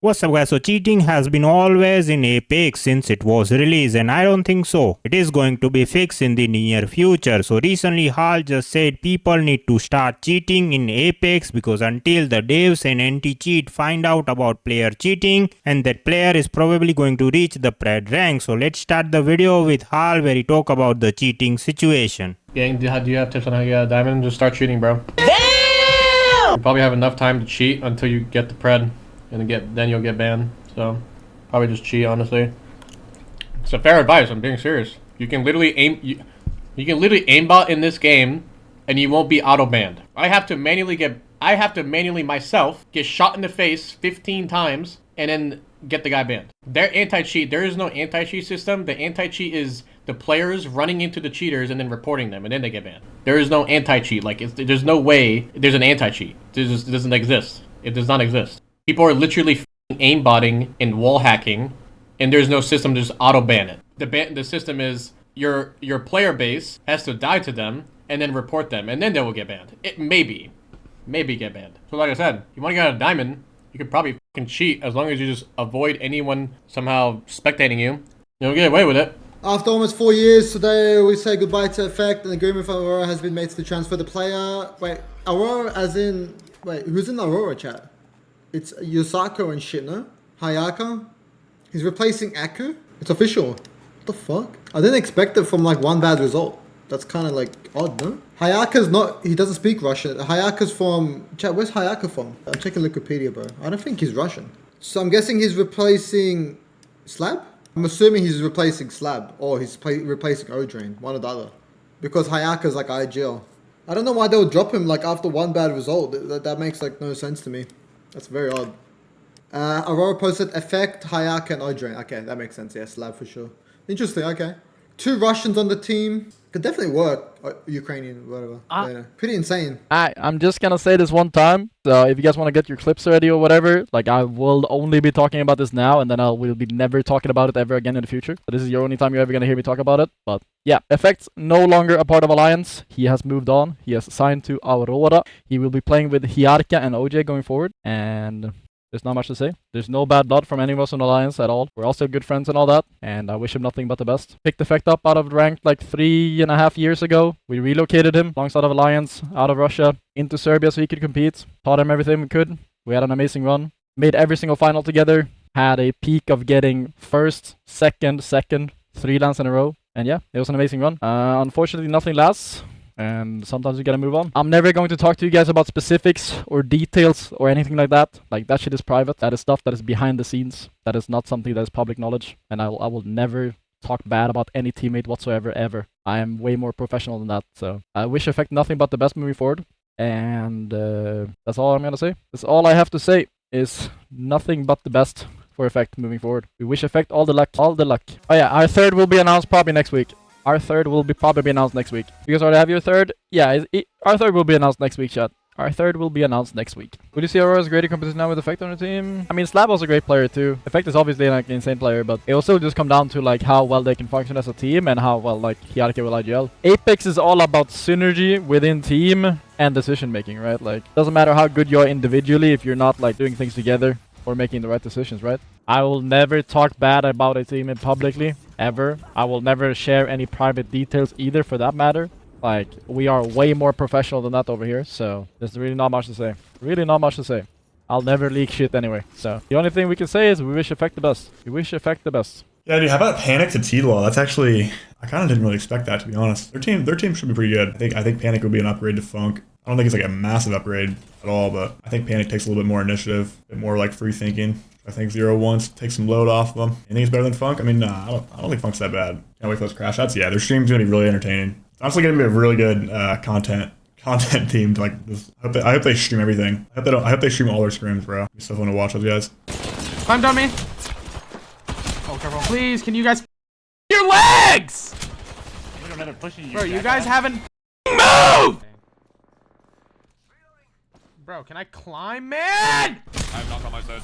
What's up guys, so cheating has been always in Apex since it was released and I don't think so it is going to be fixed in the near future. So recently HAL just said people need to start cheating in Apex because until the devs and anti-cheat find out about player cheating, and that player is probably going to reach the Pred rank. So let's start the video with HAL where he talk about the cheating situation. Gang, do you have tips on how you get a diamond? Just start cheating, bro. Damn! You probably have enough time to cheat until you get the Pred. And then you'll get banned. So probably just cheat, honestly. It's a fair advice. I'm being serious. You can literally aim. You can literally aimbot in this game, and you won't be auto banned. I have to manually myself get shot in the face 15 times and then get the guy banned. They're anti-cheat. There is no anti-cheat system. The anti-cheat is the players running into the cheaters and then reporting them, and then they get banned. There is no anti-cheat. Like there's no way there's an anti-cheat. It doesn't exist. It does not exist. People are literally aimbotting and wall hacking, and there's no system to just auto ban it. The system is your player base has to die to them and then report them, and then they will get banned. It maybe get banned. So like I said, you want to get a diamond, you could probably fucking cheat as long as you just avoid anyone somehow spectating you. You'll get away with it. After almost 4 years, today we say goodbye to Effect. An agreement for Aurora has been made to transfer the player. Wait, Aurora as in... Wait, who's in Aurora chat? It's Yosako and shit, no? Hayaka? He's replacing Aku? It's official. What the fuck? I didn't expect it from like one bad result. That's kind of like odd, no? Hayaka's not... He doesn't speak Russian. Hayaka's from... Chat, where's Hayaka from? I'm checking Wikipedia, bro. I don't think he's Russian. So I'm guessing he's replacing... Slab? I'm assuming he's replacing Slab. Or he's replacing Odrain. One or the other. Because Hayaka's like IGL. I don't know why they would drop him like after one bad result. That makes like no sense to me. That's very odd. Aurora posted Effect, Hayaka, and Odrain. Okay, that makes sense. Yeah, Slab for sure. Interesting, okay. 2 Russians on the team. Could definitely work. Ukrainian, whatever. Yeah, pretty insane. I'm just gonna say this one time. So if you guys want to get your clips ready or whatever, like I will only be talking about this now, and then I will be never talking about it ever again in the future. So this is your only time you're ever gonna hear me talk about it. But yeah, Effect's no longer a part of Alliance. He has moved on. He has signed to Aurora. He will be playing with Hiarka and OJ going forward. And there's not much to say. There's no bad blood from any of us in Alliance at all. We're also good friends and all that. And I wish him nothing but the best. Picked Effect up out of ranked like 3.5 years ago. We relocated him alongside of Alliance out of Russia into Serbia so he could compete. Taught him everything we could. We had an amazing run. Made every single final together. Had a peak of getting first, second, 3 lands in a row. And yeah, it was an amazing run. Unfortunately, nothing lasts. And sometimes you gotta move on. I'm never going to talk to you guys about specifics or details or anything like that. Like, that shit is private. That is stuff that is behind the scenes. That is not something that is public knowledge. And I will never talk bad about any teammate whatsoever, ever. I am way more professional than that. So I wish Effect nothing but the best moving forward. And that's all I'm gonna say. That's all I have to say is nothing but the best for Effect moving forward. We wish Effect all the luck. All the luck. Oh yeah, our third will be announced probably next week. Our third will probably be announced next week. You guys already have your third? Yeah, our third will be announced next week, chat. Our third will be announced next week. Would you see Aurora's greater competition now with Effect on the team? I mean, Slab was a great player too. Effect is obviously like an insane player, but it will still just come down to like how well they can function as a team and how well like Hiarka will IGL. Apex is all about synergy within team and decision making, right? Like, doesn't matter how good you are individually if you're not like doing things together or making the right decisions, right? I will never talk bad about a team publicly, ever. I will never share any private details either, for that matter. Like, we are way more professional than that over here, so there's really not much to say. Really not much to say. I'll never leak shit anyway, so the only thing we can say is we wish Effect the best. We wish Effect the best. Yeah, dude, how about Panic to T-Law? That's actually... I kind of didn't really expect that, to be honest. Their team should be pretty good. I think Panic would be an upgrade to Funk. I don't think it's like a massive upgrade at all, but I think Panic takes a little bit more initiative, a bit more like free thinking. I think 0 wants take some load off of them. You think it's better than Funk? I mean, nah, I don't think Funk's that bad. Can't wait for those crash shots. Yeah, their stream's gonna be really entertaining. It's honestly gonna be a really good content team to like this. I hope they stream everything. I hope they stream all their streams, bro. Be so fun to watch those guys. Climb down me. Oh, careful. Please, can you guys your legs? Bro, you guys haven't moved. Bro, can I climb, man? I have knock on my side.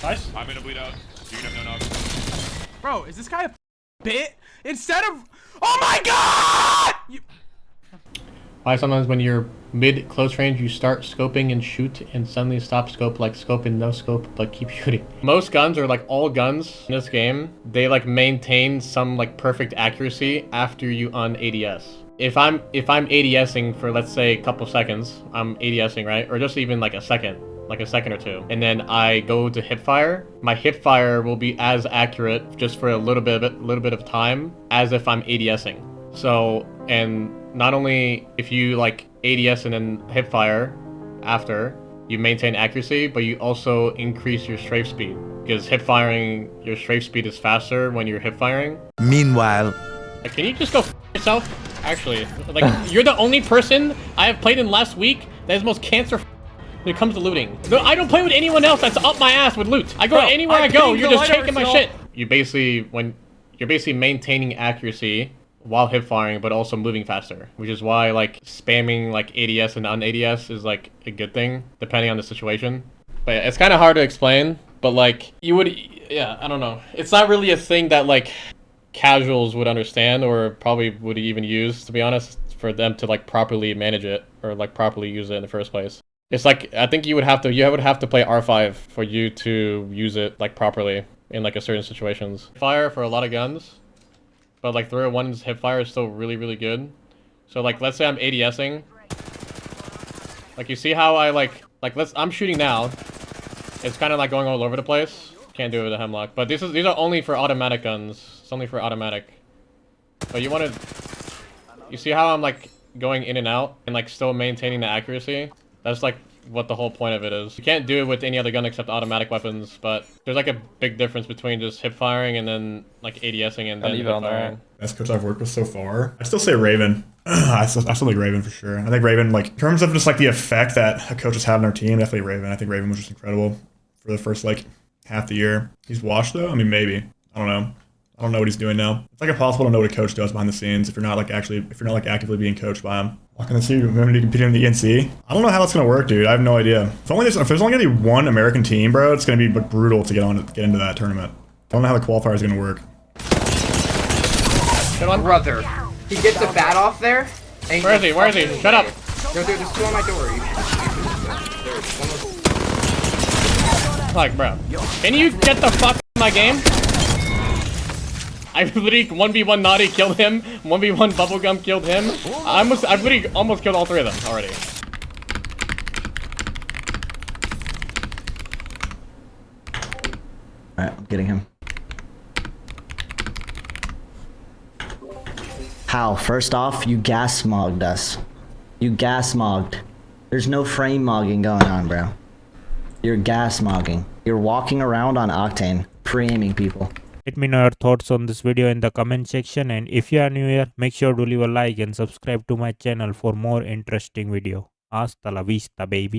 Nice. I'm gonna bleed out. You can have no knock. Bro, is this guy a bit? Instead of... Oh my god! Probably sometimes when you're mid close range, you start scoping and shoot and suddenly stop scope, like scope and no scope, but keep shooting. Most guns, or like all guns in this game, they like maintain some like perfect accuracy after you un-ADS. If I'm ADSing for, let's say, a couple seconds, I'm ADSing, right? Or just even like a second or two. And then I go to hipfire. My hipfire will be as accurate just for a little bit of time as if I'm ADSing. So, and not only if you like ADS and then hipfire after, you maintain accuracy, but you also increase your strafe speed. Because hipfiring, your strafe speed is faster when you're hipfiring. Meanwhile, Like, can you just go f yourself? Actually, like, you're the only person I have played in last week that is most cancer when it comes to looting. No, I don't play with anyone else that's up my ass with loot. I go anywhere I go, you're just taking my shit. You're basically maintaining accuracy while hip firing, but also moving faster, which is why like spamming like ADS and un-ADS is like a good thing depending on the situation. But yeah, it's kind of hard to explain, but like you would, yeah, I don't know. It's not really a thing that like casuals would understand or probably would even use, to be honest, for them to like properly manage it or like properly use it in the first place. It's like, I think you would have to play R5 for you to use it like properly in like a certain situations. Fire for a lot of guns, but like 301's hip fire is still really, really good. So like, let's say I'm ADSing. Like you see how I I'm shooting now. It's kind of like going all over the place. Can't do it with a hemlock, but these are only for automatic guns. It's only for automatic. But you see how I'm like going in and out and like still maintaining the accuracy? That's like what the whole point of it is. You can't do it with any other gun except automatic weapons, but there's like a big difference between just hip firing and then like ADSing and then hip firing. Best coach I've worked with so far, I'd still say Raven. I still think Raven for sure. I think Raven, like in terms of just like the effect that a coach has had on our team, definitely Raven. I think Raven was just incredible for the first like half the year. He's washed though. I mean, maybe. I don't know. I don't know what he's doing now. It's like impossible to know what a coach does behind the scenes if you're not like actively being coached by him. Walking the team, remember to compete in the ENC? I don't know how that's gonna work, dude. I have no idea. If there's only gonna be one American team, bro, it's gonna be brutal to get into that tournament. I don't know how the qualifier is gonna work. Come on, brother. He gets a bat off there. Where is he? Where is he? Shut up. No, dude, there's two on my door. Like, bro, can you get the fuck out of my game? I literally 1v1 Naughty killed him, 1v1 Bubblegum killed him. I've literally almost killed all three of them already. Alright, I'm getting him. Hal, first off, you gas mogged us. You gas mogged. There's no frame mogging going on, bro. You're gas mogging. You're walking around on Octane, pre-aiming people. Let me know your thoughts on this video in the comment section, and if you are new here, make sure to leave a like and subscribe to my channel for more interesting video. Hasta la vista, baby.